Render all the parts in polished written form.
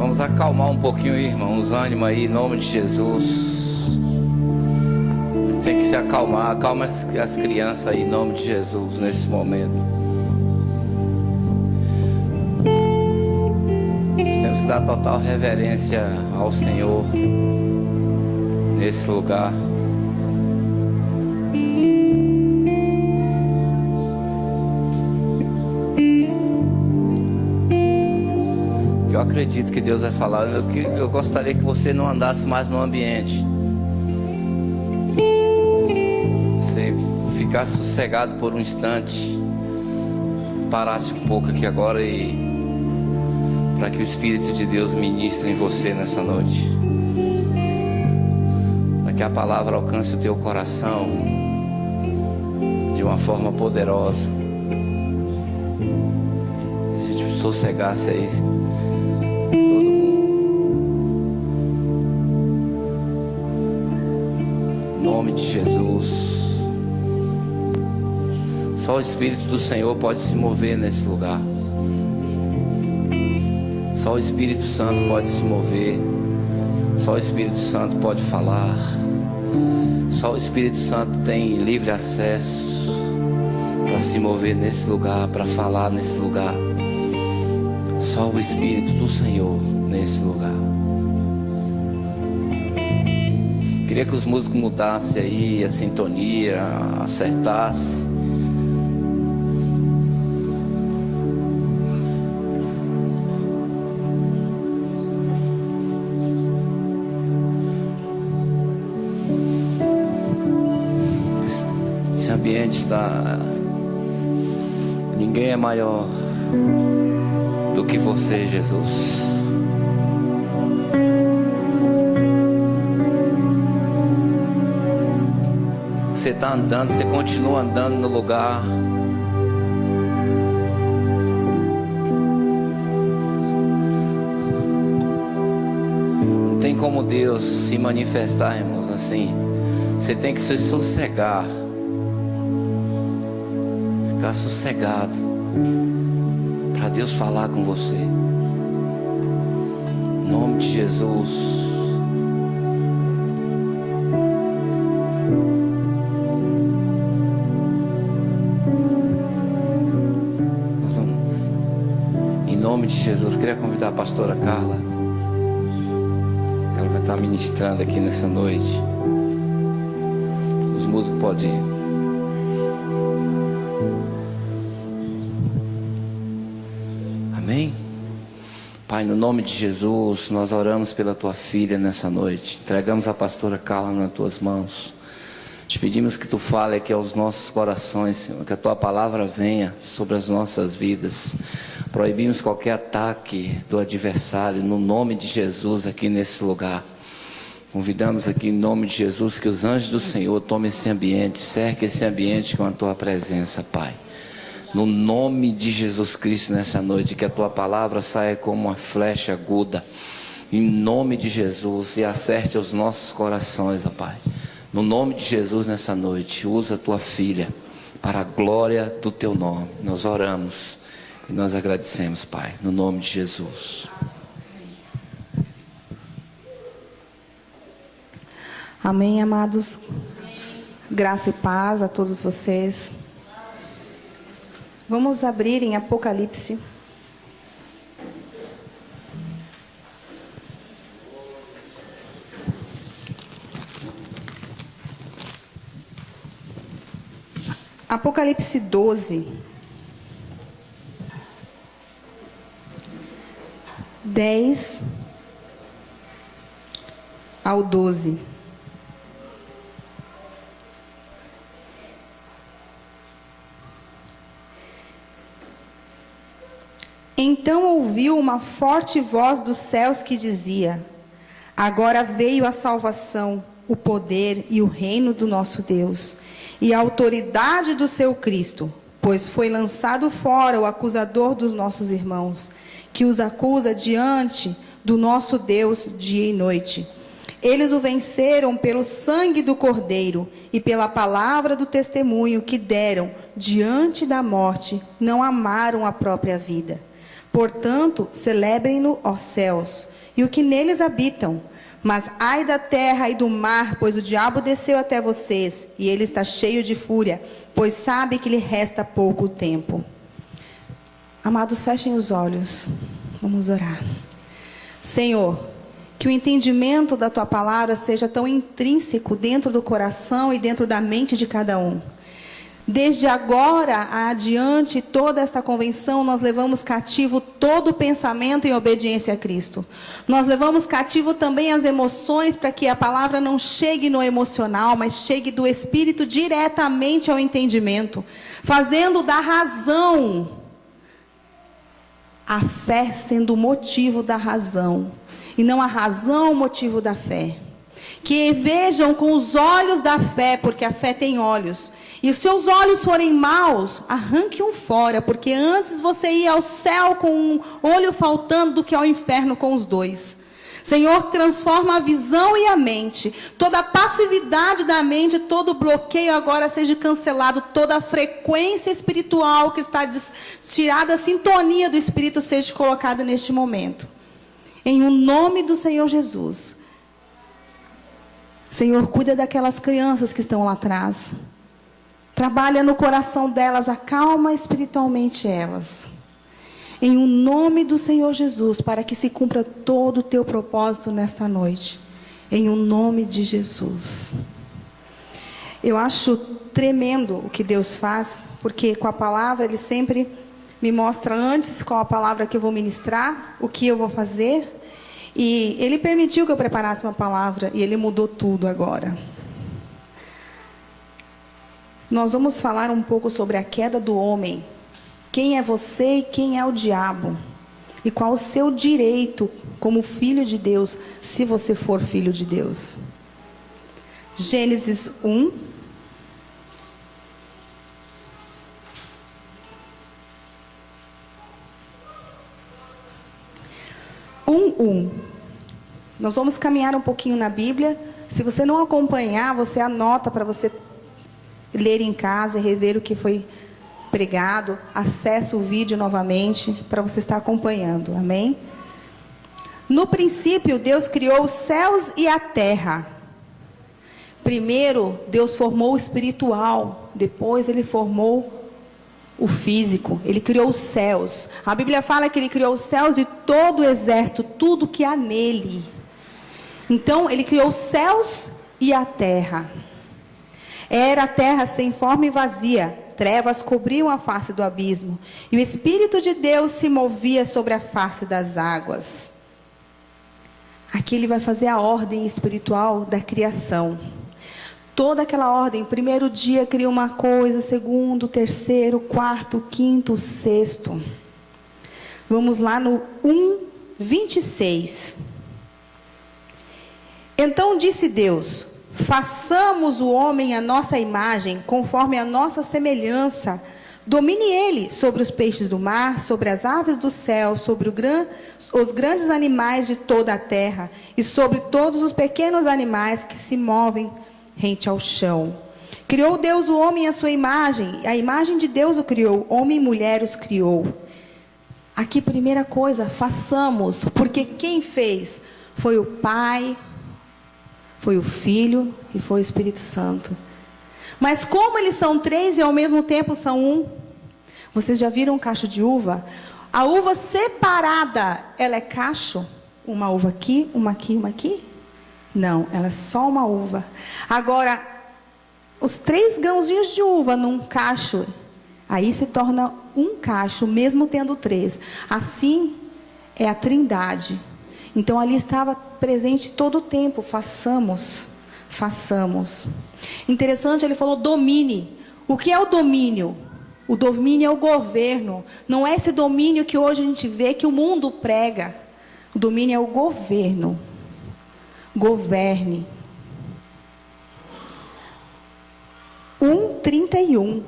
Vamos acalmar um pouquinho, irmãos, ânimo aí, em nome de Jesus. Tem que se acalmar. Acalma as crianças aí, em nome de Jesus, nesse momento. Nós temos que dar total reverência ao Senhor nesse lugar. Eu acredito que Deus vai falar. Eu gostaria que você não andasse mais no ambiente. Você ficasse sossegado por um instante. Parasse um pouco aqui agora e para que o Espírito de Deus ministre em você nessa noite. Para que a palavra alcance o teu coração de uma forma poderosa. Se te sossegasse aí. Em nome de Jesus. Só o Espírito do Senhor pode se mover nesse lugar. Só o Espírito Santo pode se mover. Só o Espírito Santo pode falar. Só o Espírito Santo tem livre acesso para se mover nesse lugar, para falar nesse lugar. Só o Espírito do Senhor nesse lugar. Queria que os músicos mudassem aí a sintonia, acertassem. Esse ambiente está... Ninguém é maior do que você, Jesus. Você está andando, você continua andando no lugar. Não tem como Deus se manifestar, irmãos, assim. Você tem que se sossegar. Ficar sossegado para Deus falar com você. Em nome de Jesus. Em nome de Jesus, queria convidar a pastora Carla. Ela vai estar ministrando aqui nessa noite. Os músicos podem ir. Amém? Pai, no nome de Jesus, nós oramos pela tua filha nessa noite. Entregamos a pastora Carla nas tuas mãos. Te pedimos que tu fale aqui aos nossos corações, Senhor, que a tua palavra venha sobre as nossas vidas. Proibimos qualquer ataque do adversário no nome de Jesus aqui nesse lugar. Convidamos aqui em nome de Jesus que os anjos do Senhor tomem esse ambiente, cerquem esse ambiente com a tua presença, Pai. No nome de Jesus Cristo nessa noite, que a tua palavra saia como uma flecha aguda, em nome de Jesus, e acerte os nossos corações, ó Pai. No nome de Jesus nessa noite, usa a tua filha para a glória do teu nome. Nós oramos e nós agradecemos, Pai, no nome de Jesus. Amém, amados. Graça e paz a todos vocês. Vamos abrir em Apocalipse. Apocalipse 12. 10 ao 12. Então ouviu uma forte voz dos céus que dizia: agora veio a salvação, o poder e o reino do nosso Deus, e a autoridade do seu Cristo, pois foi lançado fora o acusador dos nossos irmãos, que os acusa diante do nosso Deus dia e noite. Eles o venceram pelo sangue do Cordeiro e pela palavra do testemunho que deram diante da morte, não amaram a própria vida. Portanto, celebrem-no, ó céus, e o que neles habitam. Mas ai da terra e do mar, pois o diabo desceu até vocês, e ele está cheio de fúria, pois sabe que lhe resta pouco tempo. Amados, fechem os olhos. Vamos orar. Senhor, que o entendimento da Tua palavra seja tão intrínseco dentro do coração e dentro da mente de cada um. Desde agora adiante, toda esta convenção, nós levamos cativo todo o pensamento em obediência a Cristo. Nós levamos cativo também as emoções, para que a palavra não chegue no emocional, mas chegue do Espírito diretamente ao entendimento, fazendo da razão a fé sendo o motivo da razão, e não a razão o motivo da fé. Que vejam com os olhos da fé, porque a fé tem olhos. E se os olhos forem maus, arranque-um fora, porque antes você ia ao céu com um olho faltando do que ao inferno com os dois. Senhor, transforma a visão e a mente. Toda a passividade da mente, todo bloqueio agora seja cancelado. Toda a frequência espiritual que está tirada, a sintonia do Espírito seja colocada neste momento. Em o nome do Senhor Jesus. Senhor, cuida daquelas crianças que estão lá atrás. Trabalha no coração delas, acalma espiritualmente elas. Em o nome do Senhor Jesus, para que se cumpra todo o teu propósito nesta noite. Em o nome de Jesus. Eu acho tremendo o que Deus faz, porque com a palavra Ele sempre me mostra antes qual a palavra que eu vou ministrar, o que eu vou fazer. E Ele permitiu que eu preparasse uma palavra e Ele mudou tudo agora. Nós vamos falar um pouco sobre a queda do homem. Quem é você e quem é o diabo? E qual o seu direito como filho de Deus, se você for filho de Deus? Gênesis 1. Nós vamos caminhar um pouquinho na Bíblia. Se você não acompanhar, você anota para você ler em casa e rever o que foi pregado. Acesse o vídeo novamente para você estar acompanhando. Amém? No princípio, Deus criou os céus e a terra. Primeiro, Deus formou o espiritual. Depois, Ele formou o físico. Ele criou os céus. A Bíblia fala que Ele criou os céus e todo o exército, tudo que há nele. Então, Ele criou os céus e a terra. Era a terra sem forma e vazia. Trevas cobriam a face do abismo. E o Espírito de Deus se movia sobre a face das águas. Aqui Ele vai fazer a ordem espiritual da criação. Toda aquela ordem. Primeiro dia cria uma coisa. Segundo, terceiro, quarto, quinto, sexto. Vamos lá no 1:26. Então disse Deus: façamos o homem à nossa imagem, conforme a nossa semelhança. Domine ele sobre os peixes do mar, sobre as aves do céu, sobre os grandes animais de toda a terra, e sobre todos os pequenos animais que se movem rente ao chão. Criou Deus o homem à sua imagem, a imagem de Deus o criou, homem e mulher os criou. Aqui, primeira coisa, façamos, porque quem fez foi o Pai, foi o Filho e foi o Espírito Santo. Mas como eles são três e ao mesmo tempo são um? Vocês já viram um cacho de uva? A uva separada, ela é cacho? Uma uva aqui, uma aqui, uma aqui? Não, ela é só uma uva. Agora, os 3 grãozinhos de uva num cacho, aí se torna um cacho, mesmo tendo 3. Assim é a Trindade. Então ali estava presente todo o tempo. Façamos. Interessante, ele falou domine. O que é o domínio? O domínio é o governo. Não é esse domínio que hoje a gente vê que o mundo prega. O domínio é o governo. Governe. 1:31.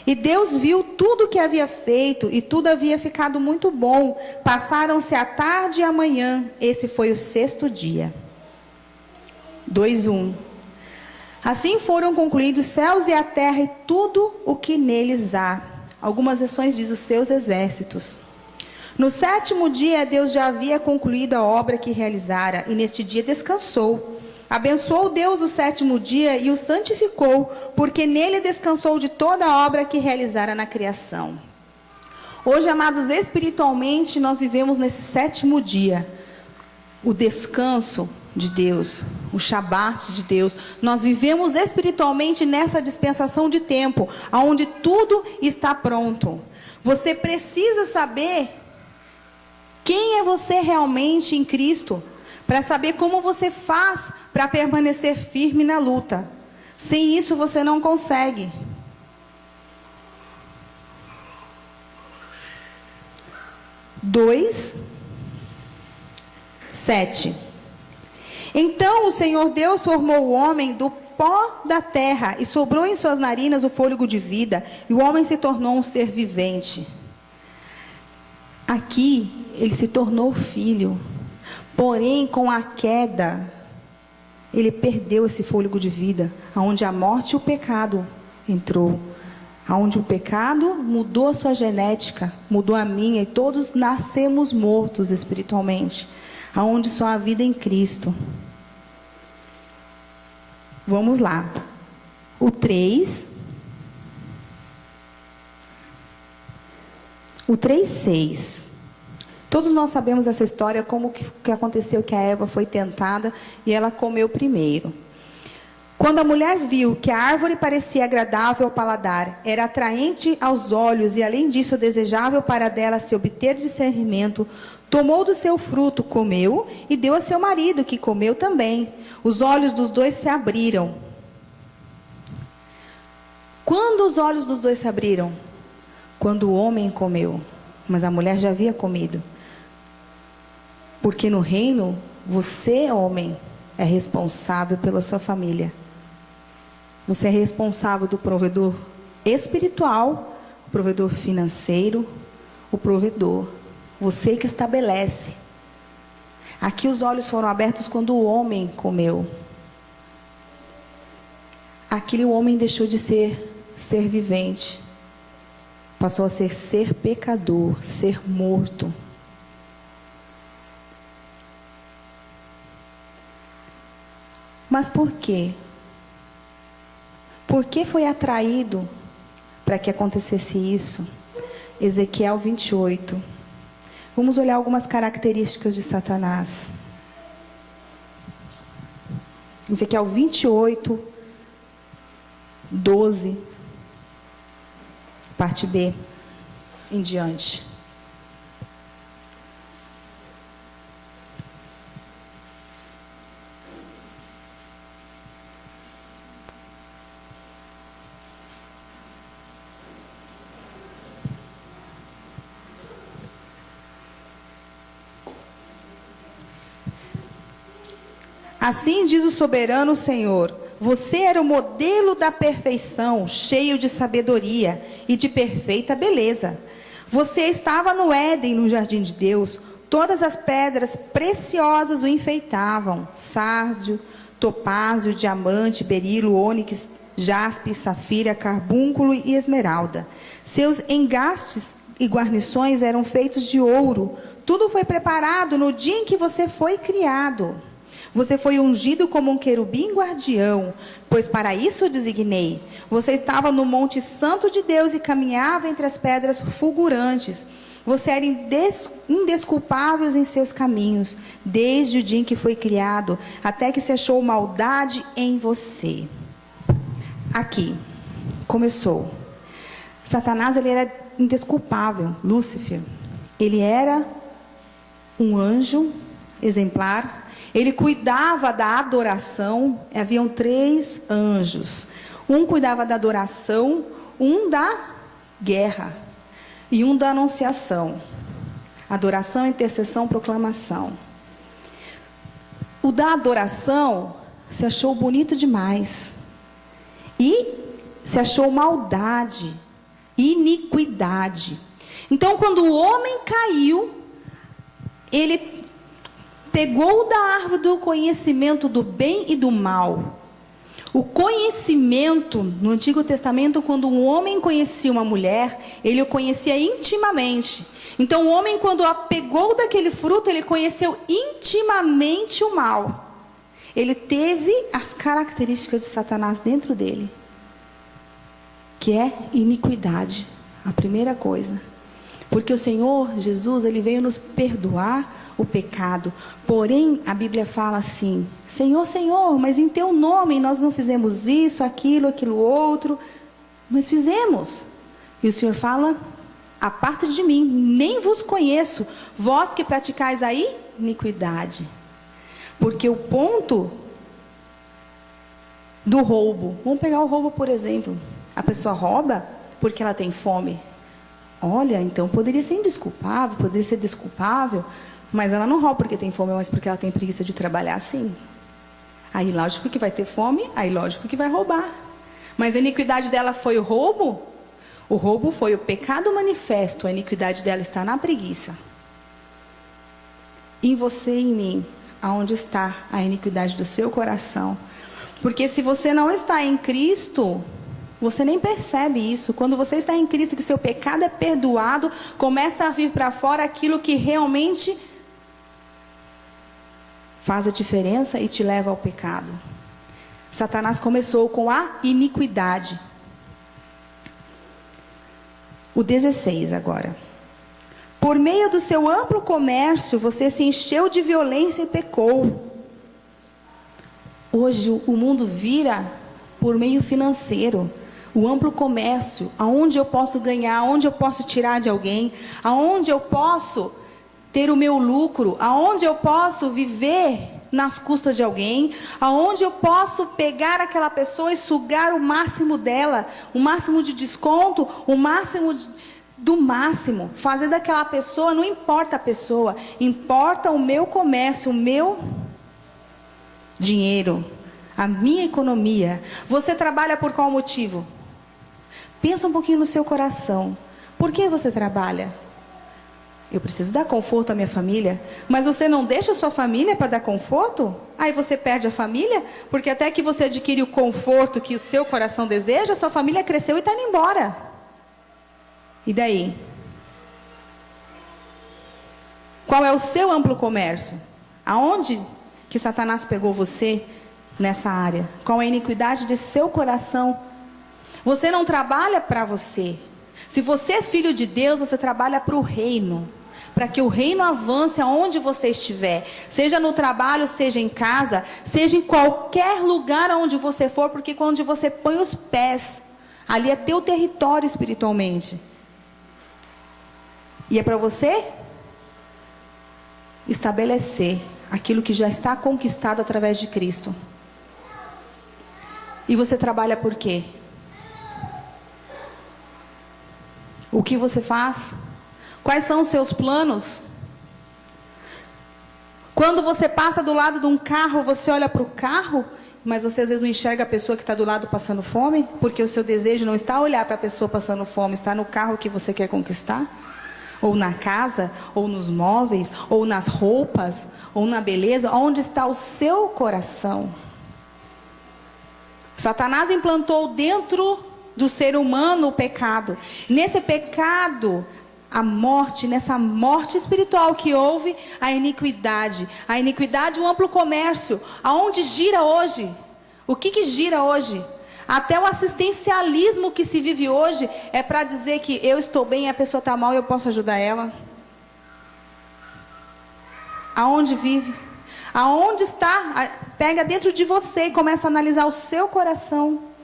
E Deus viu tudo o que havia feito, e tudo havia ficado muito bom. Passaram-se a tarde e a manhã. Esse foi o 6º dia. 2:1. Assim foram concluídos os céus e a terra e tudo o que neles há. Algumas versões dizem os seus exércitos. No 7º dia, Deus já havia concluído a obra que realizara, e neste dia descansou. Abençoou Deus o 7º dia e o santificou, porque nele descansou de toda a obra que realizara na criação. Hoje, amados, espiritualmente, nós vivemos nesse 7º dia, o descanso de Deus, o Shabat de Deus. Nós vivemos espiritualmente nessa dispensação de tempo, onde tudo está pronto. Você precisa saber quem é você realmente em Cristo, para saber como você faz para permanecer firme na luta. Sem isso você não consegue. Dois, 7. Então o Senhor Deus formou o homem do pó da terra e soprou em suas narinas o fôlego de vida, e o homem se tornou um ser vivente. Aqui ele se tornou filho, porém com a queda ele perdeu esse fôlego de vida, aonde a morte e o pecado entrou, aonde o pecado mudou a sua genética, mudou a minha, e todos nascemos mortos espiritualmente, aonde só há vida em Cristo. Vamos lá. O 3. O 3:6. Todos nós sabemos essa história, como que aconteceu que a Eva foi tentada e ela comeu primeiro. Quando a mulher viu que a árvore parecia agradável ao paladar, era atraente aos olhos e, além disso, desejável para dela se obter discernimento, tomou do seu fruto, comeu e deu a seu marido, que comeu também. Os olhos dos dois se abriram. Quando os olhos dos dois se abriram? Quando o homem comeu, mas a mulher já havia comido. Porque no reino, você, homem, é responsável pela sua família. Você é responsável do provedor espiritual, o provedor financeiro, o provedor. Você que estabelece. Aqui os olhos foram abertos quando o homem comeu. Aquele homem deixou de ser vivente. Passou a ser pecador, ser morto. Mas por quê? Por que foi atraído para que acontecesse isso? Ezequiel 28. Vamos olhar algumas características de Satanás. Ezequiel 28, 12, parte B, em diante. Assim diz o soberano Senhor: você era o modelo da perfeição, cheio de sabedoria e de perfeita beleza. Você estava no Éden, no jardim de Deus. Todas as pedras preciosas o enfeitavam: sárdio, topázio, diamante, berilo, ônix, jaspe, safira, carbúnculo e esmeralda. Seus engastes e guarnições eram feitos de ouro. Tudo foi preparado no dia em que você foi criado. Você foi ungido como um querubim guardião, pois para isso o designei. Você estava no monte santo de Deus e caminhava entre as pedras fulgurantes. Você era indesculpável em seus caminhos, desde o dia em que foi criado, até que se achou maldade em você. Aqui, começou. Satanás, ele era indesculpável. Lúcifer, ele era um anjo exemplar. Ele cuidava da adoração. Haviam 3 anjos. Um cuidava da adoração, um da guerra e um da anunciação. Adoração, intercessão, proclamação. O da adoração se achou bonito demais. E se achou maldade, iniquidade. Então, quando o homem caiu, ele pegou da árvore do conhecimento do bem e do mal. O conhecimento, no Antigo Testamento, quando um homem conhecia uma mulher, ele o conhecia intimamente. Então o homem, quando pegou daquele fruto, ele conheceu intimamente o mal. Ele teve as características de Satanás dentro dele, que é iniquidade, a primeira coisa. Porque o Senhor Jesus, ele veio nos perdoar o pecado. Porém, a Bíblia fala assim: Senhor, Senhor, mas em teu nome nós não fizemos isso, aquilo outro. Mas fizemos. E o Senhor fala: aparta de mim, nem vos conheço, vós que praticais a iniquidade. Porque o ponto do roubo, vamos pegar o roubo por exemplo. A pessoa rouba porque ela tem fome. Olha, então poderia ser indesculpável, poderia ser desculpável, mas ela não rouba porque tem fome, mas porque ela tem preguiça de trabalhar, sim. Aí lógico que vai ter fome, aí lógico que vai roubar. Mas a iniquidade dela foi o roubo? O roubo foi o pecado manifesto, a iniquidade dela está na preguiça. Em você e em mim, aonde está a iniquidade do seu coração? Porque se você não está em Cristo, você nem percebe isso. Quando você está em Cristo, que seu pecado é perdoado, começa a vir para fora aquilo que realmente faz a diferença e te leva ao pecado. Satanás começou com a iniquidade. O 16 agora. Por meio do seu amplo comércio, você se encheu de violência e pecou. Hoje o mundo vira por meio financeiro. O amplo comércio, aonde eu posso ganhar, aonde eu posso tirar de alguém, aonde eu posso ter o meu lucro, aonde eu posso viver nas custas de alguém, aonde eu posso pegar aquela pessoa e sugar o máximo dela, o máximo de desconto, o máximo do máximo, fazer daquela pessoa, não importa a pessoa, importa o meu comércio, o meu dinheiro, a minha economia. Você trabalha por qual motivo? Pensa um pouquinho no seu coração. Por que você trabalha? Eu preciso dar conforto à minha família. Mas você não deixa a sua família para dar conforto? Aí você perde a família? Porque até que você adquire o conforto que o seu coração deseja, a sua família cresceu e está indo embora. E daí? Qual é o seu amplo comércio? Aonde que Satanás pegou você nessa área? Qual é a iniquidade de seu coração? Você não trabalha para você. Se você é filho de Deus, você trabalha para o reino. Para que o reino avance aonde você estiver. Seja no trabalho, seja em casa, seja em qualquer lugar onde você for. Porque quando você põe os pés, ali é teu território espiritualmente. E é para você estabelecer aquilo que já está conquistado através de Cristo. E você trabalha por quê? O que você faz? Quais são os seus planos? Quando você passa do lado de um carro, você olha para o carro, mas você às vezes não enxerga a pessoa que está do lado passando fome, porque o seu desejo não está a olhar para a pessoa passando fome, está no carro que você quer conquistar, ou na casa, ou nos móveis, ou nas roupas, ou na beleza. Onde está o seu coração? Satanás implantou dentro do ser humano o pecado. Nesse pecado, a morte, nessa morte espiritual que houve, a iniquidade, o amplo comércio. Aonde gira hoje? O que gira hoje? Até o assistencialismo que se vive hoje é para dizer que eu estou bem e a pessoa está mal e eu posso ajudar ela. Aonde vive? Aonde está? Pega dentro de você e começa a analisar o seu coração.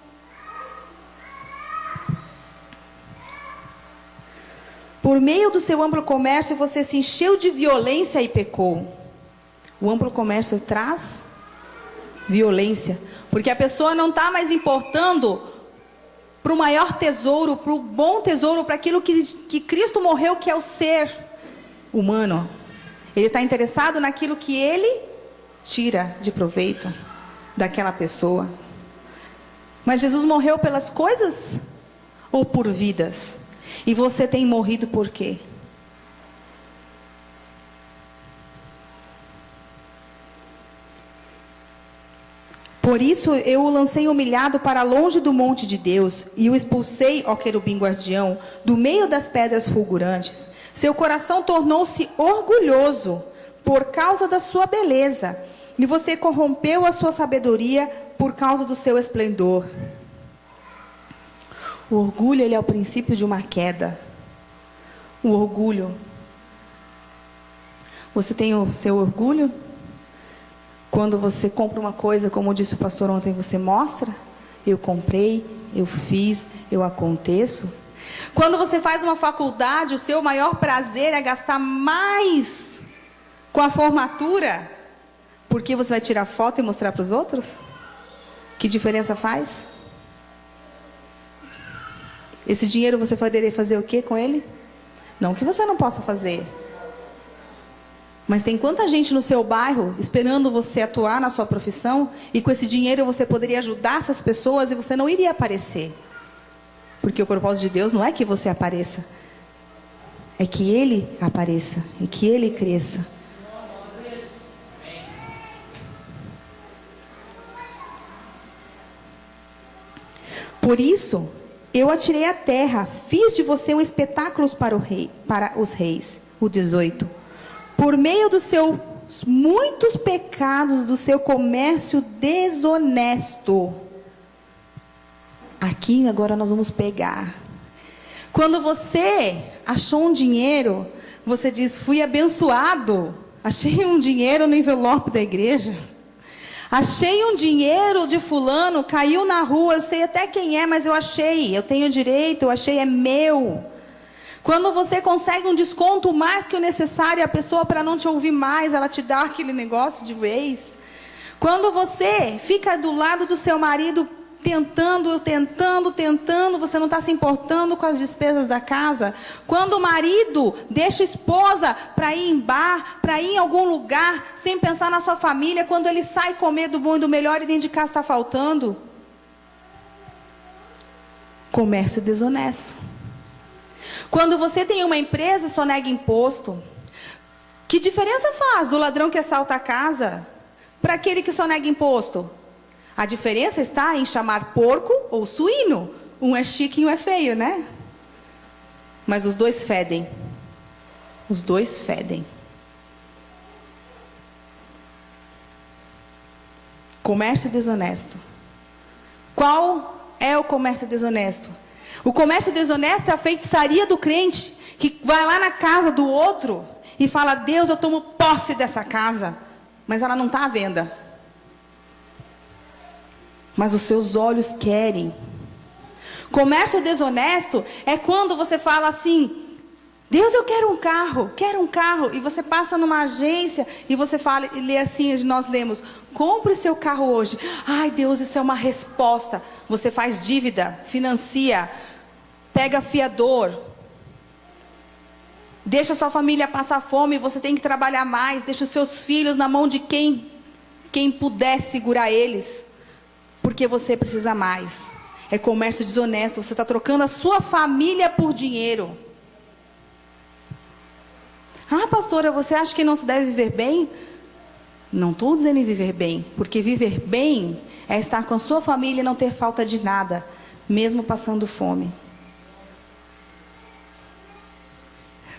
Por meio do seu amplo comércio, você se encheu de violência e pecou. O amplo comércio traz violência. Porque a pessoa não está mais importando para o maior tesouro, para o bom tesouro, para aquilo que Cristo morreu, que é o ser humano. Ele está interessado naquilo que ele tira de proveito daquela pessoa. Mas Jesus morreu pelas coisas ou por vidas? E você tem morrido por quê? Por isso eu o lancei humilhado para longe do monte de Deus, e o expulsei, ó querubim guardião, do meio das pedras fulgurantes. Seu coração tornou-se orgulhoso por causa da sua beleza, e você corrompeu a sua sabedoria por causa do seu esplendor. O orgulho, ele é o princípio de uma queda. O orgulho. Você tem o seu orgulho? Quando você compra uma coisa, como disse o pastor ontem, você mostra: eu comprei, eu fiz, eu aconteço. Quando você faz uma faculdade, o seu maior prazer é gastar mais com a formatura, porque você vai tirar foto e mostrar para os outros? Que diferença faz? Esse dinheiro você poderia fazer o quê com ele? Não que você não possa fazer. Mas tem quanta gente no seu bairro esperando você atuar na sua profissão, e com esse dinheiro você poderia ajudar essas pessoas e você não iria aparecer. Porque o propósito de Deus não é que você apareça, é que Ele apareça, é que Ele cresça. Por isso, eu atirei a terra, fiz de você um espetáculo para os reis. O 18. Por meio dos seus muitos pecados, do seu comércio desonesto. Aqui agora nós vamos pegar. Quando você achou um dinheiro, você diz: fui abençoado. Achei um dinheiro no envelope da igreja. Achei um dinheiro de fulano, caiu na rua, eu sei até quem é, mas eu achei, eu tenho direito, eu achei, é meu. Quando você consegue um desconto mais que o necessário, a pessoa, para não te ouvir mais, ela te dá aquele negócio de vez. Quando você fica do lado do seu marido, tentando, você não está se importando com as despesas da casa. Quando o marido deixa a esposa para ir em bar, para ir em algum lugar, sem pensar na sua família, quando ele sai comer do bom e do melhor e dentro de casa está faltando. Comércio desonesto. Quando você tem uma empresa e sonega imposto, que diferença faz do ladrão que assalta a casa para aquele que sonega imposto? A diferença está em chamar porco ou suíno. Um é chique e um é feio, né? Mas os dois fedem. Os dois fedem. Comércio desonesto. Qual é o comércio desonesto? O comércio desonesto é a feitiçaria do crente, que vai lá na casa do outro e fala: Deus, eu tomo posse dessa casa. Mas ela não está à venda. Mas os seus olhos querem. Comércio desonesto é quando você fala assim: Deus, eu quero um carro. E você passa numa agência e você fala e lê assim, nós lemos: compre seu carro hoje. Ai, Deus, isso é uma resposta. Você faz dívida, financia, pega fiador, deixa sua família passar fome, você tem que trabalhar mais, deixa os seus filhos na mão de quem puder segurar eles, porque você precisa mais. É comércio desonesto, você está trocando a sua família por dinheiro. Ah, pastora, você acha que não se deve viver bem? Não estou dizendo em viver bem, porque viver bem é estar com a sua família e não ter falta de nada, mesmo passando fome.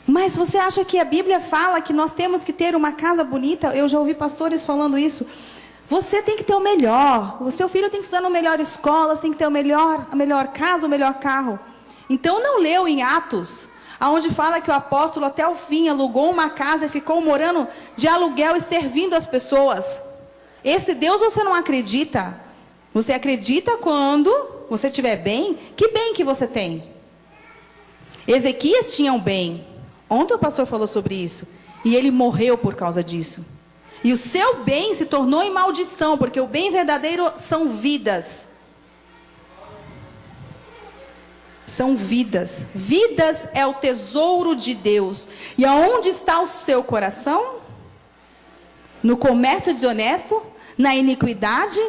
Mas você acha que a Bíblia fala que nós temos que ter uma casa bonita? Eu já ouvi pastores falando isso. Você tem que ter o melhor. O seu filho tem que estudar na melhor escola, você tem que ter a melhor casa, o melhor carro. Então não leu em Atos, onde fala que o apóstolo até o fim alugou uma casa e ficou morando de aluguel e servindo as pessoas. Esse Deus você não acredita. Você acredita quando você estiver bem. Que bem que você tem? Ezequias tinha um bem. Ontem o pastor falou sobre isso. E ele morreu por causa disso. E o seu bem se tornou em maldição, porque o bem verdadeiro são vidas. São vidas. Vidas é o tesouro de Deus. E aonde está o seu coração? No comércio desonesto? Na iniquidade?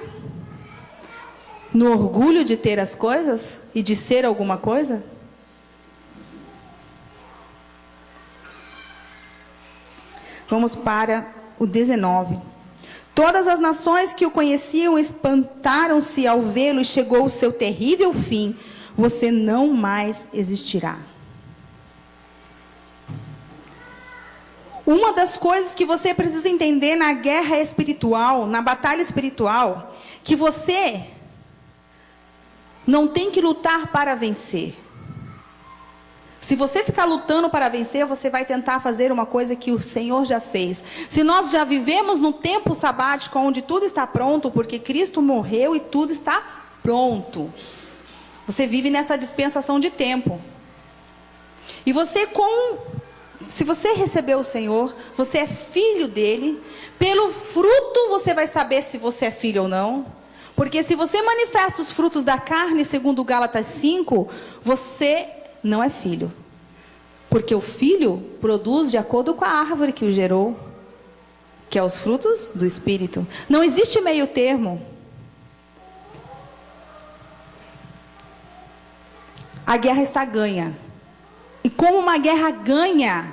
No orgulho de ter as coisas? E de ser alguma coisa? Vamos para o 19. Todas as nações que o conheciam espantaram-se ao vê-lo e chegou o seu terrível fim. Você não mais existirá. Uma das coisas que você precisa entender na guerra espiritual, na batalha espiritual, que você não tem que lutar para vencer. Se você ficar lutando para vencer, você vai tentar fazer uma coisa que o Senhor já fez. Se nós já vivemos no tempo sabático, onde tudo está pronto, porque Cristo morreu e tudo está pronto. Você vive nessa dispensação de tempo. E você se você recebeu o Senhor, você é filho dele. Pelo fruto você vai saber se você é filho ou não. Porque se você manifesta os frutos da carne, segundo Gálatas 5, você não é filho. Porque o filho produz de acordo com a árvore que o gerou, que é os frutos do Espírito. Não existe meio termo. A guerra está ganha. E como uma guerra ganha,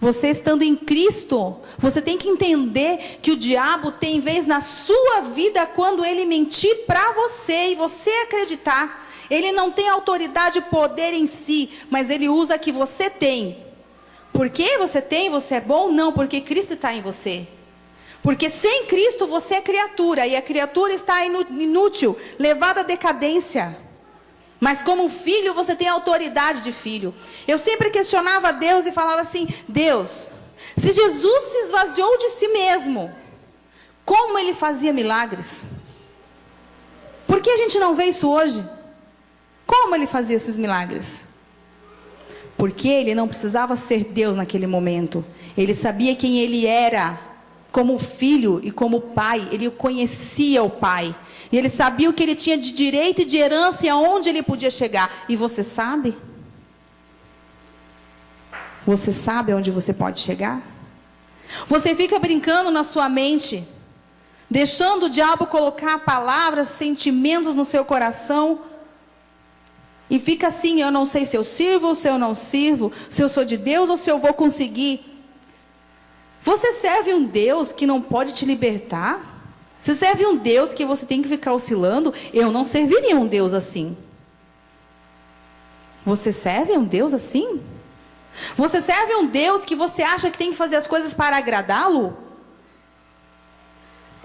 você estando em Cristo, você tem que entender que o diabo tem vez na sua vida quando ele mentir para você e você acreditar. Ele não tem autoridade e poder em si, mas ele usa o que você tem. Por que você tem? Você é bom? Não, porque Cristo está em você. Porque sem Cristo você é criatura, e a criatura está inútil, levada à decadência. Mas como filho, você tem autoridade de filho. Eu sempre questionava Deus e falava assim: Deus, se Jesus se esvaziou de si mesmo, como ele fazia milagres? Por que a gente não vê isso hoje? Como ele fazia esses milagres? Porque ele não precisava ser Deus naquele momento. Ele sabia quem ele era, como filho e como pai. Ele conhecia o pai. E ele sabia o que ele tinha de direito e de herança e aonde ele podia chegar. E você sabe? Você sabe aonde você pode chegar? Você fica brincando na sua mente, deixando o diabo colocar palavras, sentimentos no seu coração. E fica assim: eu não sei se eu sirvo ou se eu não sirvo, se eu sou de Deus ou se eu vou conseguir. Você serve um Deus que não pode te libertar? Você serve um Deus que você tem que ficar oscilando? Eu não serviria um Deus assim. Você serve um Deus assim? Você serve um Deus que você acha que tem que fazer as coisas para agradá-lo?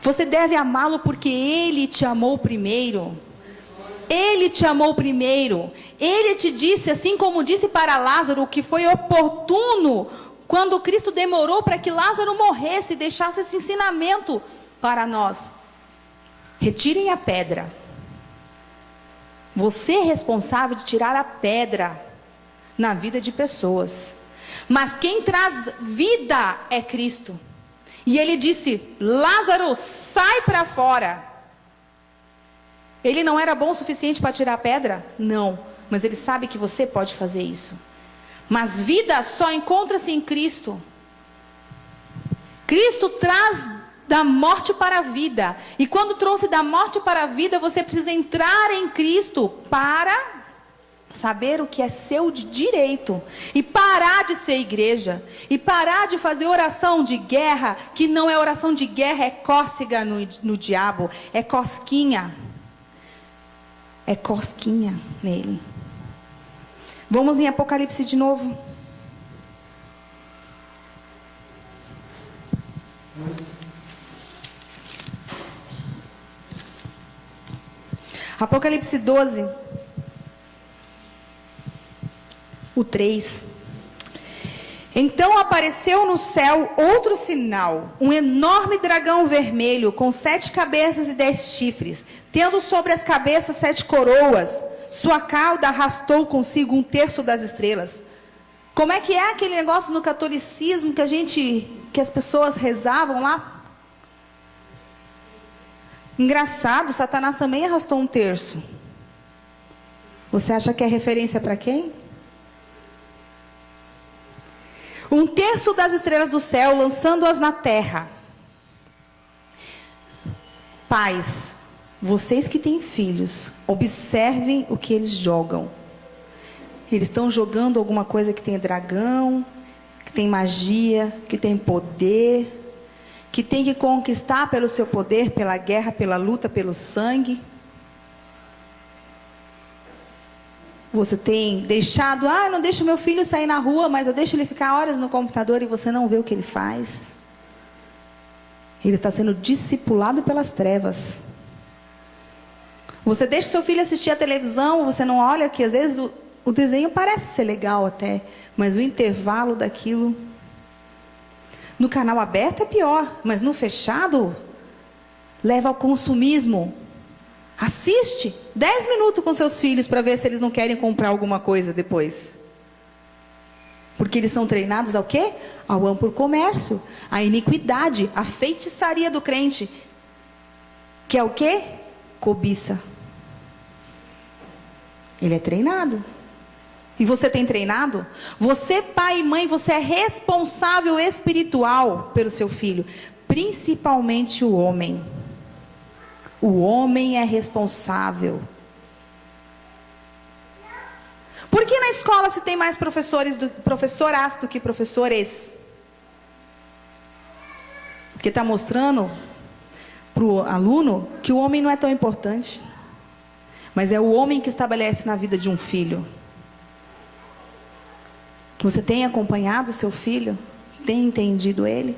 Você deve amá-lo porque Ele te amou primeiro. Ele te amou primeiro. Ele te disse, assim como disse para Lázaro, que foi oportuno quando Cristo demorou para que Lázaro morresse e deixasse esse ensinamento para nós: retirem a pedra. Você é responsável de tirar a pedra na vida de pessoas. Mas quem traz vida é Cristo. E ele disse: Lázaro, sai para fora. Ele não era bom o suficiente para tirar a pedra? Não, mas ele sabe que você pode fazer isso. Mas vida só encontra-se em Cristo. Cristo traz da morte para a vida. E quando trouxe da morte para a vida, você precisa entrar em Cristo para saber o que é seu de direito. E parar de ser igreja. E parar de fazer oração de guerra, que não é oração de guerra, é cócega no diabo, é cosquinha. É cosquinha nele. Vamos em Apocalipse de novo. Apocalipse 12. O 3. Então apareceu no céu outro sinal, um enorme dragão vermelho, com 7 cabeças e 10 chifres, tendo sobre as cabeças 7 coroas. Sua cauda arrastou consigo 1/3 das estrelas. Como é que é aquele negócio no catolicismo que as pessoas rezavam lá? Engraçado, Satanás também arrastou 1/3. Você acha que é referência para quem? 1/3 das estrelas do céu, lançando-as na terra. Pais, vocês que têm filhos, observem o que eles jogam. Eles estão jogando alguma coisa que tem dragão, que tem magia, que tem poder, que tem que conquistar pelo seu poder, pela guerra, pela luta, pelo sangue. Você tem deixado, eu não deixo meu filho sair na rua, mas eu deixo ele ficar horas no computador e você não vê o que ele faz. Ele está sendo discipulado pelas trevas. Você deixa seu filho assistir a televisão, você não olha que às vezes o desenho parece ser legal até, mas o intervalo daquilo... No canal aberto é pior, mas no fechado leva ao consumismo. Assiste 10 minutos com seus filhos para ver se eles não querem comprar alguma coisa depois. Porque eles são treinados ao quê? Ao amplo comércio, à iniquidade, à feitiçaria do crente. Que é o quê? Cobiça. Ele é treinado. E você tem treinado? Você, pai e mãe, você é responsável espiritual pelo seu filho. Principalmente o homem. O homem é responsável. Por que na escola se tem mais professoras do que professores? Porque está mostrando para o aluno que o homem não é tão importante. Mas é o homem que estabelece na vida de um filho. Que você tem acompanhado o seu filho? Tem entendido ele?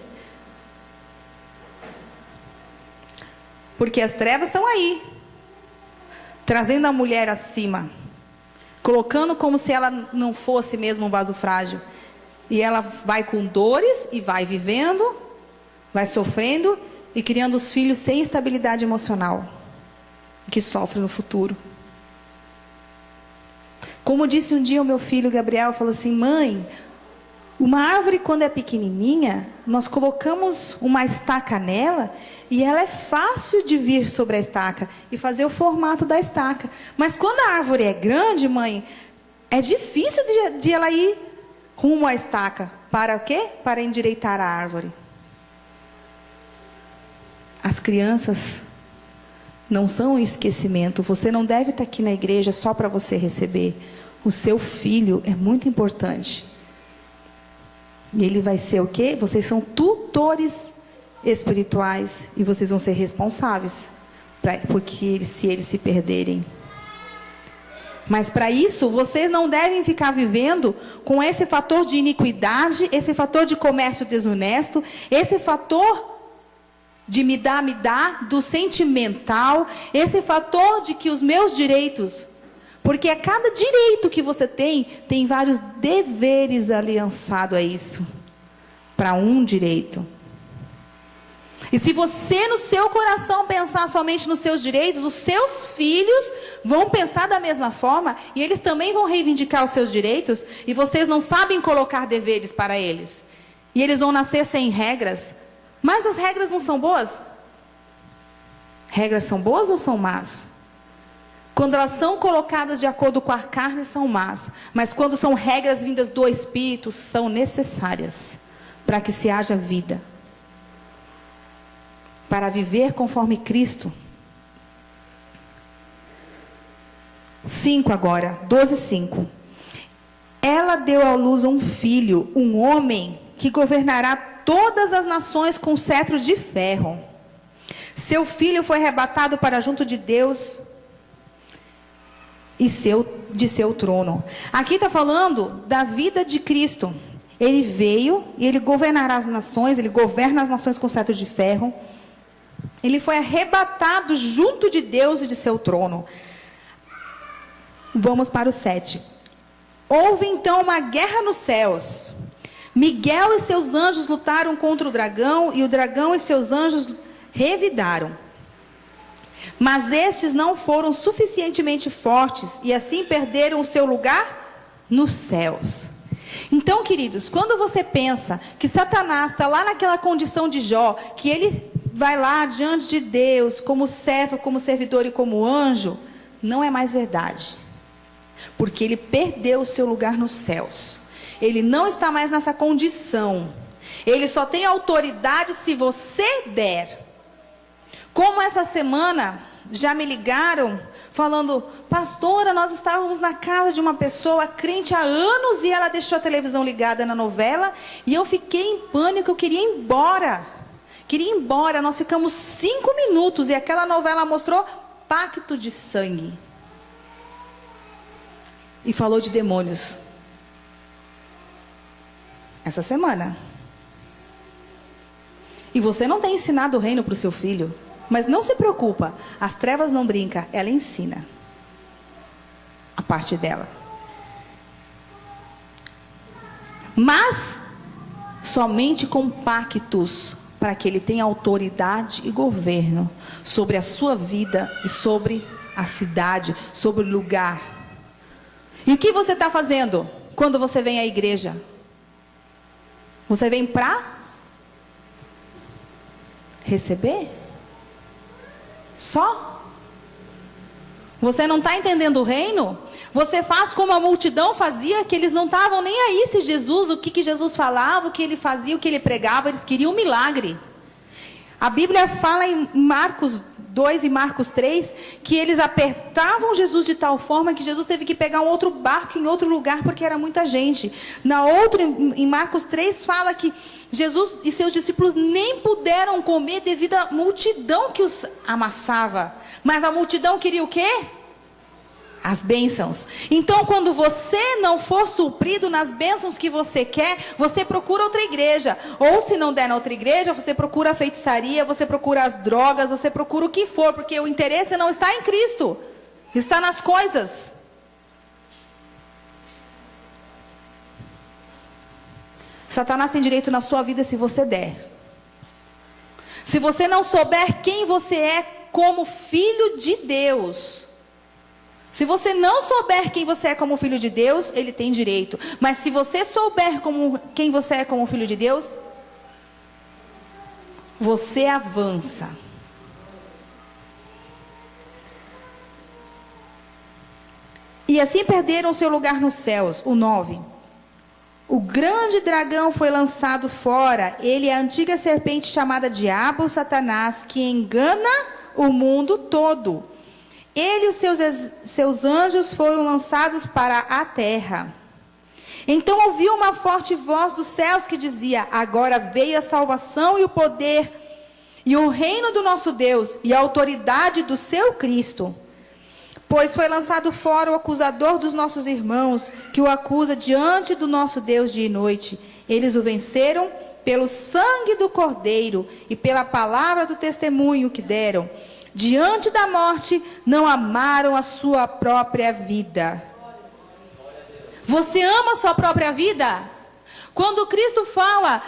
Porque as trevas estão aí. Trazendo a mulher acima. Colocando como se ela não fosse mesmo um vaso frágil. E ela vai com dores e vai vivendo, vai sofrendo e criando os filhos sem estabilidade emocional. Que sofrem no futuro. Como disse um dia o meu filho Gabriel, falou assim: mãe, uma árvore quando é pequenininha, nós colocamos uma estaca nela e ela é fácil de vir sobre a estaca e fazer o formato da estaca. Mas quando a árvore é grande, mãe, é difícil de ela ir rumo à estaca. Para o quê? Para endireitar a árvore. As crianças não são um esquecimento. Você não deve estar aqui na igreja só para você receber. O seu filho é muito importante. E ele vai ser o quê? Vocês são tutores espirituais. E vocês vão ser responsáveis. Porque se eles se perderem. Mas para isso, vocês não devem ficar vivendo com esse fator de iniquidade, esse fator de comércio desonesto, esse fator de me dá, do sentimental, esse fator de que os meus direitos, porque a cada direito que você tem vários deveres aliançados a isso, para um direito. E se você no seu coração pensar somente nos seus direitos, os seus filhos vão pensar da mesma forma, e eles também vão reivindicar os seus direitos, e vocês não sabem colocar deveres para eles. E eles vão nascer sem regras. Mas as regras não são boas? Regras são boas ou são más? Quando elas são colocadas de acordo com a carne, são más. Mas quando são regras vindas do Espírito, são necessárias para que se haja vida. Para viver conforme Cristo. 5 agora, 12:5. Ela deu à luz um filho, um homem, que governará todas as nações com cetro de ferro. Seu filho foi arrebatado para junto de Deus e de seu trono. Aqui está falando da vida de Cristo. Ele veio e ele governará as nações, ele governa as nações com cetro de ferro. Ele foi arrebatado junto de Deus e de seu trono. Vamos para o 7. Houve então uma guerra nos céus. Miguel e seus anjos lutaram contra o dragão, e o dragão e seus anjos revidaram. Mas estes não foram suficientemente fortes, e assim perderam o seu lugar nos céus. Então, queridos, quando você pensa que Satanás está lá naquela condição de Jó, que ele vai lá diante de Deus, como servo, como servidor e como anjo, não é mais verdade. Porque ele perdeu o seu lugar nos céus. Ele não está mais nessa condição. Ele só tem autoridade se você der. Como essa semana já me ligaram falando: pastora, nós estávamos na casa de uma pessoa crente há anos e ela deixou a televisão ligada na novela e eu fiquei em pânico, eu queria ir embora. queria ir embora. Nós ficamos 5 minutos e aquela novela mostrou pacto de sangue. E falou de demônios. Essa semana. E você não tem ensinado o reino para o seu filho. Mas não se preocupa. As trevas não brincam. Ela ensina. A parte dela. Mas somente com pactos, para que ele tenha autoridade e governo sobre a sua vida e sobre a cidade, sobre o lugar. E o que você está fazendo quando você vem à igreja? Você vem para receber? Só? Você não está entendendo o reino? Você faz como a multidão fazia, que eles não estavam nem aí se Jesus, o que Jesus falava, o que ele fazia, o que ele pregava, eles queriam um milagre. A Bíblia fala em Marcos 2 e Marcos 3, que eles apertavam Jesus de tal forma que Jesus teve que pegar um outro barco em outro lugar, porque era muita gente. Na outra, em Marcos 3, fala que Jesus e seus discípulos nem puderam comer devido à multidão que os amassava. Mas a multidão queria o quê? As bênçãos. Então, quando você não for suprido nas bênçãos que você quer, você procura outra igreja. Ou se não der na outra igreja, você procura a feitiçaria, você procura as drogas, você procura o que for, porque o interesse não está em Cristo, está nas coisas. Satanás tem direito na sua vida se você der. Se você não souber quem você é como filho de Deus, se você não souber quem você é como filho de Deus, ele tem direito. Mas se você souber quem você é como filho de Deus, você avança. E assim perderam seu lugar nos céus. O 9. O grande dragão foi lançado fora. Ele é a antiga serpente chamada Diabo, Satanás, que engana o mundo todo. Ele e os seus anjos foram lançados para a terra. Então ouviu uma forte voz dos céus que dizia: agora veio a salvação e o poder e o reino do nosso Deus e a autoridade do seu Cristo. Pois foi lançado fora o acusador dos nossos irmãos, que o acusa diante do nosso Deus dia e noite. Eles o venceram pelo sangue do Cordeiro e pela palavra do testemunho que deram. Diante da morte, não amaram a sua própria vida. Você ama a sua própria vida? Quando Cristo fala,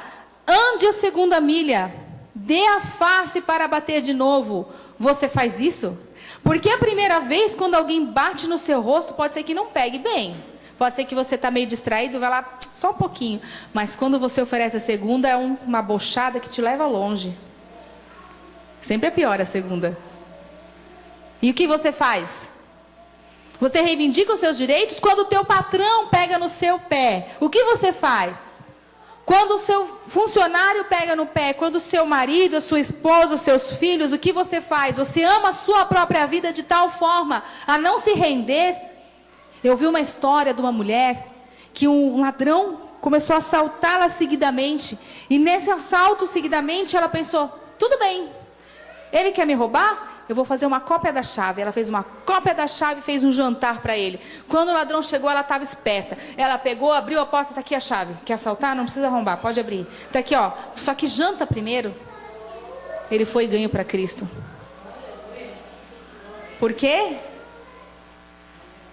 ande a segunda milha, dê a face para bater de novo, você faz isso? Porque a primeira vez, quando alguém bate no seu rosto, pode ser que não pegue bem. Pode ser que você está meio distraído, vai lá só um pouquinho. Mas quando você oferece a segunda, é uma bochada que te leva longe. Sempre é pior a segunda. E o que você faz? Você reivindica os seus direitos quando o teu patrão pega no seu pé. O que você faz? Quando o seu funcionário pega no pé, quando o seu marido, a sua esposa, os seus filhos, o que você faz? Você ama a sua própria vida de tal forma a não se render? Eu vi uma história de uma mulher que um ladrão começou a assaltá-la seguidamente. E nesse assalto seguidamente ela pensou, tudo bem, ele quer me roubar? Eu vou fazer uma cópia da chave. Ela fez uma cópia da chave e fez um jantar para ele. Quando o ladrão chegou, ela estava esperta. Ela pegou, abriu a porta, está aqui a chave. Quer assaltar? Não precisa arrombar, pode abrir. Está aqui, ó. Só que janta primeiro. Ele foi ganho para Cristo. Por quê?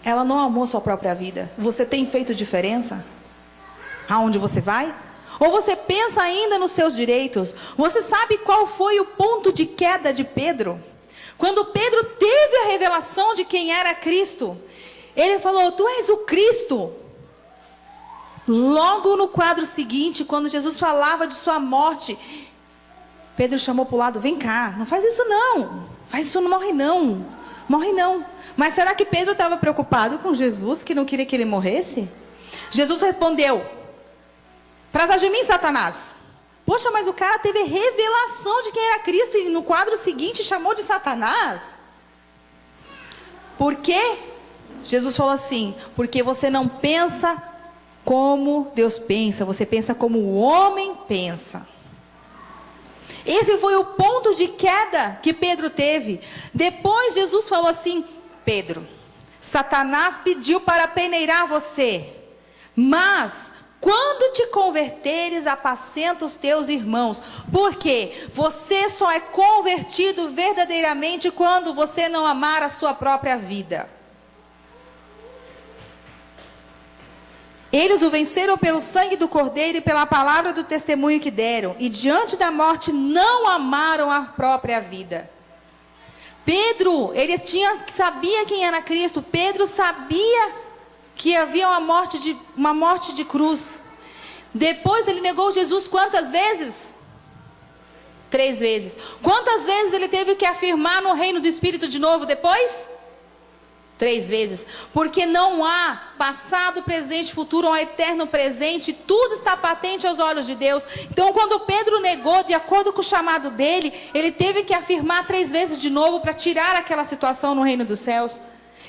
Ela não amou sua própria vida. Você tem feito diferença? Aonde você vai? Ou você pensa ainda nos seus direitos? Você sabe qual foi o ponto de queda de Pedro? Quando Pedro teve a revelação de quem era Cristo, ele falou, tu és o Cristo. Logo no quadro seguinte, quando Jesus falava de sua morte, Pedro chamou para o lado, vem cá, não faz isso não. Faz isso, não morre não. Morre não. Mas será que Pedro estava preocupado com Jesus, que não queria que ele morresse? Jesus respondeu, trás de mim, Satanás. Poxa, mas o cara teve revelação de quem era Cristo e no quadro seguinte chamou de Satanás. Por quê? Jesus falou assim, porque você não pensa como Deus pensa, você pensa como o homem pensa. Esse foi o ponto de queda que Pedro teve. Depois Jesus falou assim: Pedro, Satanás pediu para peneirar você, mas quando te converteres, apacenta os teus irmãos, porque você só é convertido verdadeiramente quando você não amar a sua própria vida. Eles o venceram pelo sangue do Cordeiro e pela palavra do testemunho que deram, e diante da morte não amaram a própria vida. Pedro, sabia quem era Cristo. Pedro sabia que havia uma morte de cruz. Depois ele negou Jesus quantas vezes? 3 vezes. Quantas vezes ele teve que afirmar no reino do Espírito de novo depois? 3 vezes. Porque não há passado, presente, futuro, há um eterno presente. Tudo está patente aos olhos de Deus. Então quando Pedro negou, de acordo com o chamado dele, ele teve que afirmar 3 vezes de novo para tirar aquela situação no reino dos céus.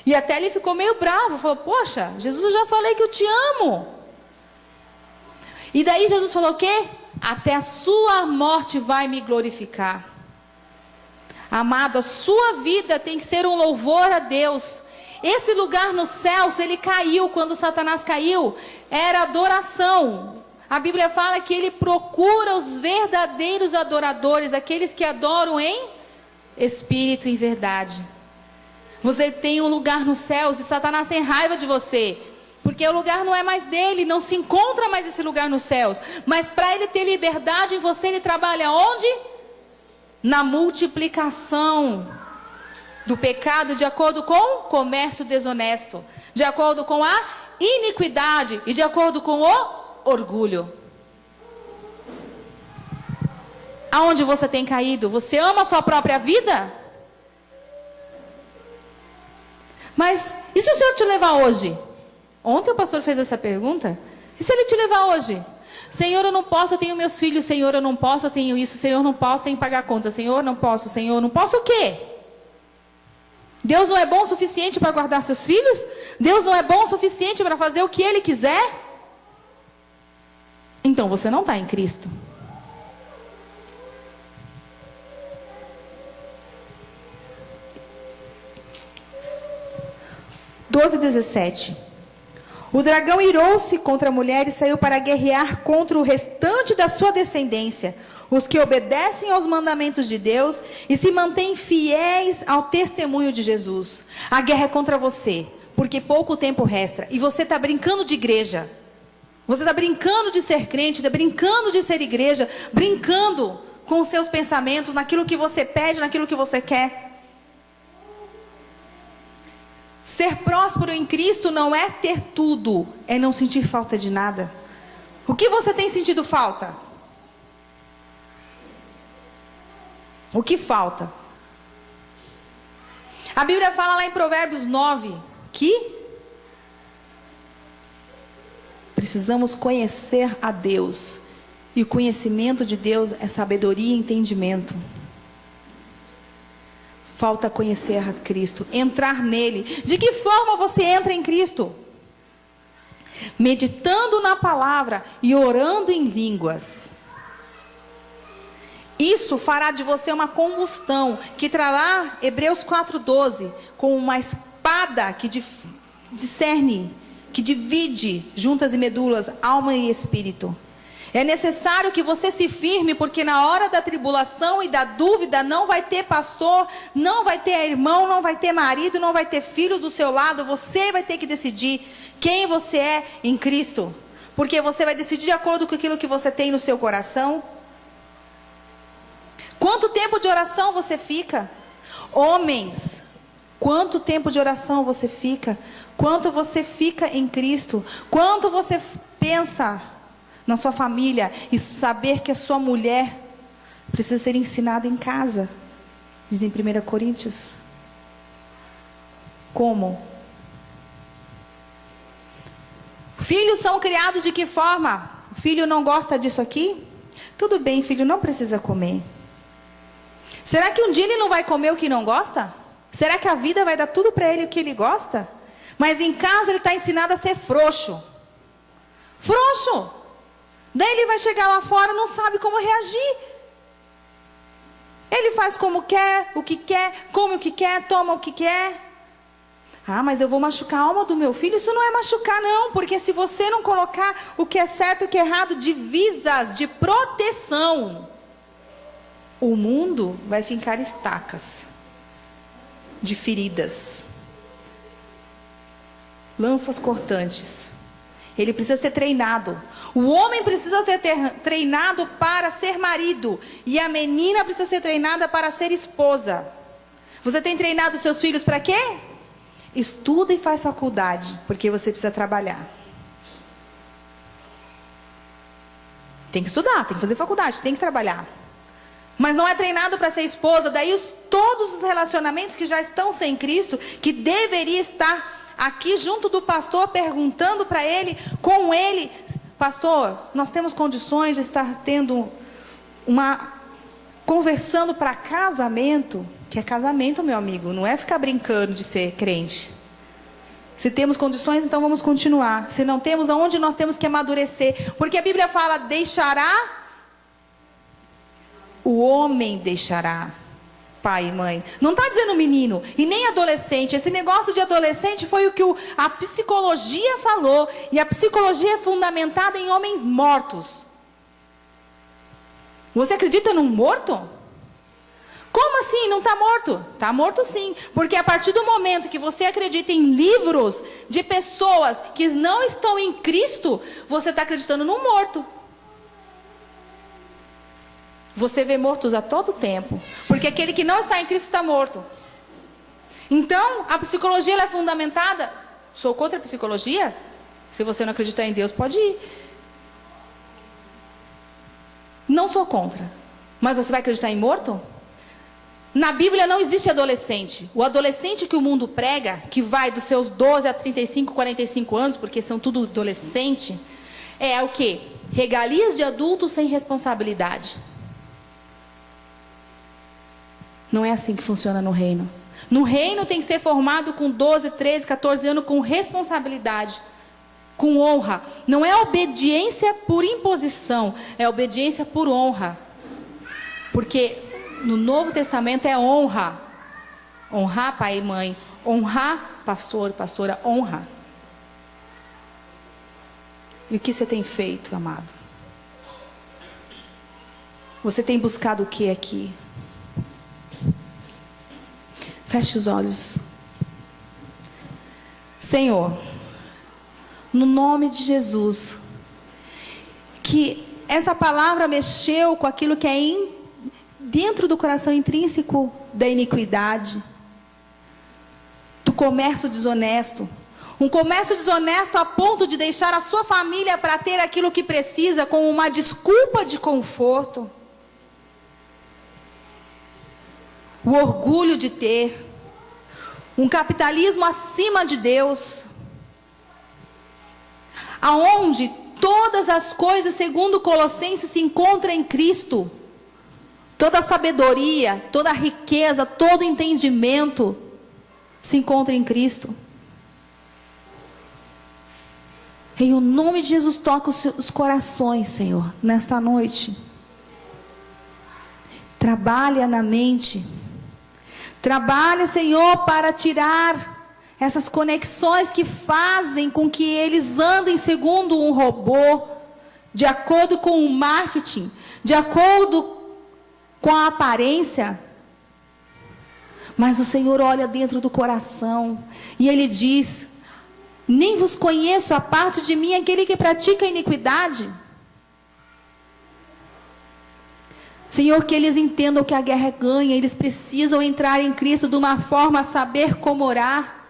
E até ele ficou meio bravo. Falou: poxa, Jesus, eu já falei que eu te amo. E daí Jesus falou o quê? Até a sua morte vai me glorificar. Amado, a sua vida tem que ser um louvor a Deus. Esse lugar nos céus, ele caiu quando Satanás caiu, era adoração. A Bíblia fala que ele procura os verdadeiros adoradores, aqueles que adoram em espírito e verdade. Você tem um lugar nos céus e Satanás tem raiva de você, porque o lugar não é mais dele, não se encontra mais esse lugar nos céus. Mas para ele ter liberdade em você, ele trabalha onde? Na multiplicação do pecado, de acordo com o comércio desonesto, de acordo com a iniquidade e de acordo com o orgulho. Aonde você tem caído? Você ama a sua própria vida? Mas e se o Senhor te levar hoje? Ontem o pastor fez essa pergunta. E se ele te levar hoje? Senhor, eu não posso, eu tenho meus filhos. Senhor, eu não posso, eu tenho isso. Senhor, não posso, tenho que pagar a conta. Senhor, não posso. Senhor, não posso o quê? Deus não é bom o suficiente para guardar seus filhos? Deus não é bom o suficiente para fazer o que Ele quiser? Então você não está em Cristo. (12, 17). O dragão irou-se contra a mulher e saiu para guerrear contra o restante da sua descendência, os que obedecem aos mandamentos de Deus e se mantêm fiéis ao testemunho de Jesus. A guerra é contra você, porque pouco tempo resta, e você está brincando de igreja. Você está brincando de ser crente, está brincando de ser igreja, brincando com os seus pensamentos, naquilo que você pede, naquilo que você quer. Ser próspero em Cristo não é ter tudo, é não sentir falta de nada. O que você tem sentido falta? O que falta? A Bíblia fala lá em Provérbios 9 que precisamos conhecer a Deus. E o conhecimento de Deus é sabedoria e entendimento. Falta conhecer a Cristo, entrar nele. De que forma você entra em Cristo? Meditando na palavra e orando em línguas. Isso fará de você uma combustão que trará, Hebreus 4:12, com uma espada que discerne, que divide juntas e medulas, alma e espírito. É necessário que você se firme, porque na hora da tribulação e da dúvida não vai ter pastor, não vai ter irmão, não vai ter marido, não vai ter filhos do seu lado. Você vai ter que decidir quem você é em Cristo, porque você vai decidir de acordo com aquilo que você tem no seu coração. Quanto tempo de oração você fica? Homens, quanto tempo de oração você fica? Quanto você fica em Cristo? Quanto você pensa na sua família e saber que a sua mulher precisa ser ensinada em casa? Diz em 1 Coríntios. Como? Filhos são criados de que forma? O filho não gosta disso aqui? Tudo bem, filho, não precisa comer. Será que um dia ele não vai comer o que não gosta? Será que a vida vai dar tudo para ele o que ele gosta? Mas em casa ele está ensinado a ser frouxo. Frouxo! Daí ele vai chegar lá fora e não sabe como reagir. faz como quer, o que quer, come o que quer, toma o que quer. Ah, mas eu vou machucar a alma do meu filho? Isso não é machucar, não. Porque se você não colocar o que é certo e o que é errado, divisas de proteção, o mundo vai fincar estacas de feridas, lanças cortantes. Ele precisa ser treinado. O homem precisa ser treinado para ser marido. E a menina precisa ser treinada para ser esposa. Você tem treinado seus filhos para quê? Estuda e faz faculdade, porque você precisa trabalhar. Tem que estudar, tem que fazer faculdade, tem que trabalhar. Mas não é treinado para ser esposa. Daí todos os relacionamentos que já estão sem Cristo, que deveria estar aqui junto do pastor, perguntando para ele, com ele: pastor, nós temos condições de estar tendo conversando para casamento? Que é casamento, meu amigo, não é ficar brincando de ser crente. Se temos condições, então vamos continuar. Se não temos, aonde nós temos que amadurecer? Porque a Bíblia fala: deixará, o homem deixará pai e mãe. Não está dizendo menino, e nem adolescente. Esse negócio de adolescente foi o que a psicologia falou. E a psicologia é fundamentada em homens mortos. Você acredita num morto? Como assim? Não está morto? Está morto sim. Porque a partir do momento que você acredita em livros de pessoas que não estão em Cristo, você está acreditando num morto. Você vê mortos a todo tempo. Porque aquele que não está em Cristo está morto. Então, a psicologia ela é fundamentada. Sou contra a psicologia? Se você não acreditar em Deus, pode ir. Não sou contra. Mas você vai acreditar em morto? Na Bíblia não existe adolescente. O adolescente que o mundo prega, que vai dos seus 12 a 35, 45 anos, porque são tudo adolescente, é o quê? Regalias de adultos sem responsabilidade. Não é assim que funciona no reino. No reino tem que ser formado com 12, 13, 14 anos, com responsabilidade, com honra. Não é obediência por imposição, é obediência por honra. Porque no Novo Testamento é honra. Honrar pai e mãe. Honrar pastor e pastora. Honra. E o que você tem feito, amado? Você tem buscado o que aqui? Feche os olhos. Senhor, no nome de Jesus, que essa palavra mexeu com aquilo que é dentro do coração intrínseco da iniquidade, do comércio desonesto. Um comércio desonesto a ponto de deixar a sua família para ter aquilo que precisa com uma desculpa de conforto. O orgulho de ter. Um capitalismo acima de Deus. Aonde todas as coisas, segundo Colossenses, se encontram em Cristo. Toda a sabedoria, toda a riqueza, todo entendimento se encontra em Cristo. Em o nome de Jesus, toca os corações, Senhor, nesta noite. Trabalha na mente. Trabalha, Senhor, para tirar essas conexões que fazem com que eles andem segundo um robô, de acordo com o marketing, de acordo com a aparência. Mas o Senhor olha dentro do coração e Ele diz: nem vos conheço, a parte de mim aquele que pratica a iniquidade. Senhor, que eles entendam que a guerra é ganha. Eles precisam entrar em Cristo de uma forma a saber como orar.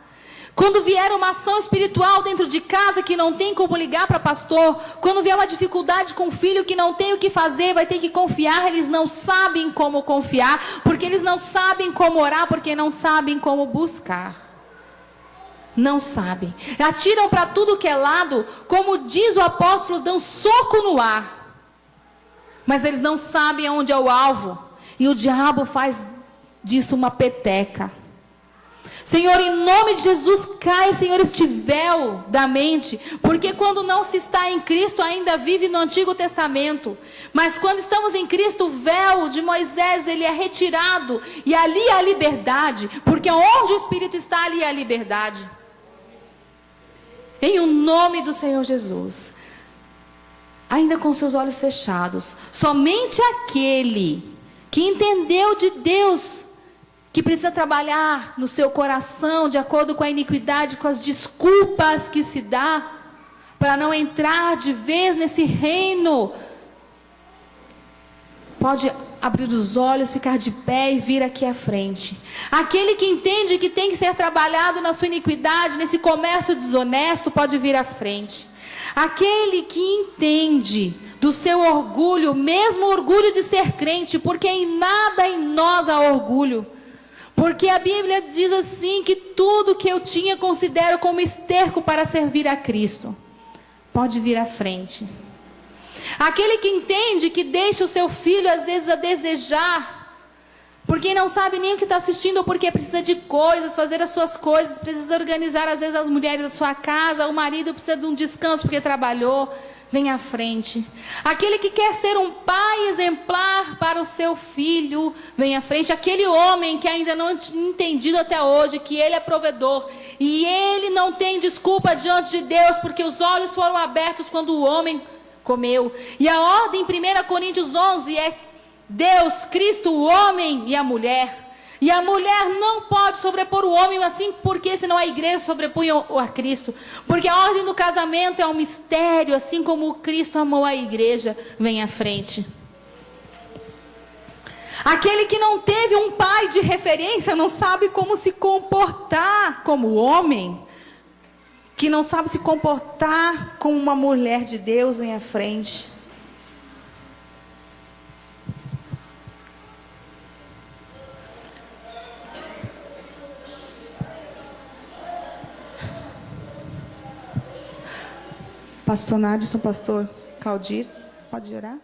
Quando vier uma ação espiritual dentro de casa que não tem como ligar para pastor, quando vier uma dificuldade com o filho que não tem o que fazer, vai ter que confiar, eles não sabem como confiar, porque eles não sabem como orar, porque não sabem como buscar. Não sabem. Atiram para tudo que é lado, como diz o apóstolo, dão soco no ar. Mas eles não sabem aonde é o alvo. E o diabo faz disso uma peteca. Senhor, em nome de Jesus, cai, Senhor, este véu da mente, porque quando não se está em Cristo, ainda vive no Antigo Testamento, mas quando estamos em Cristo, o véu de Moisés, ele é retirado, e ali há liberdade, porque onde o Espírito está, ali há liberdade. Em o nome do Senhor Jesus, ainda com seus olhos fechados, somente aquele que entendeu de Deus, que precisa trabalhar no seu coração, de acordo com a iniquidade, com as desculpas que se dá, para não entrar de vez nesse reino, pode abrir os olhos, ficar de pé e vir aqui à frente. Aquele que entende que tem que ser trabalhado na sua iniquidade, nesse comércio desonesto, pode vir à frente. Aquele que entende do seu orgulho, mesmo o orgulho de ser crente, porque em nada em nós há orgulho. Porque a Bíblia diz assim, que tudo que eu tinha considero como esterco para servir a Cristo. Pode vir à frente. Aquele que entende que deixa o seu filho às vezes a desejar, porque não sabe nem o que está assistindo, ou porque precisa de coisas, fazer as suas coisas, precisa organizar às vezes as mulheres da sua casa, o marido precisa de um descanso porque trabalhou. Vem à frente. Aquele que quer ser um pai exemplar para o seu filho, vem à frente. Aquele homem que ainda não tinha entendido até hoje que ele é provedor, e ele não tem desculpa diante de Deus, porque os olhos foram abertos quando o homem comeu. E a ordem em 1 Coríntios 11 é Deus, Cristo, o homem e a mulher. E a mulher não pode sobrepor o homem, assim, porque senão a igreja sobrepunha a Cristo. Porque a ordem do casamento é um mistério, assim como Cristo amou a igreja. Vem à frente. Aquele que não teve um pai de referência, não sabe como se comportar como homem, que não sabe se comportar como uma mulher de Deus, vem à frente. Pastor Nadson, pastor Claudir, pode orar?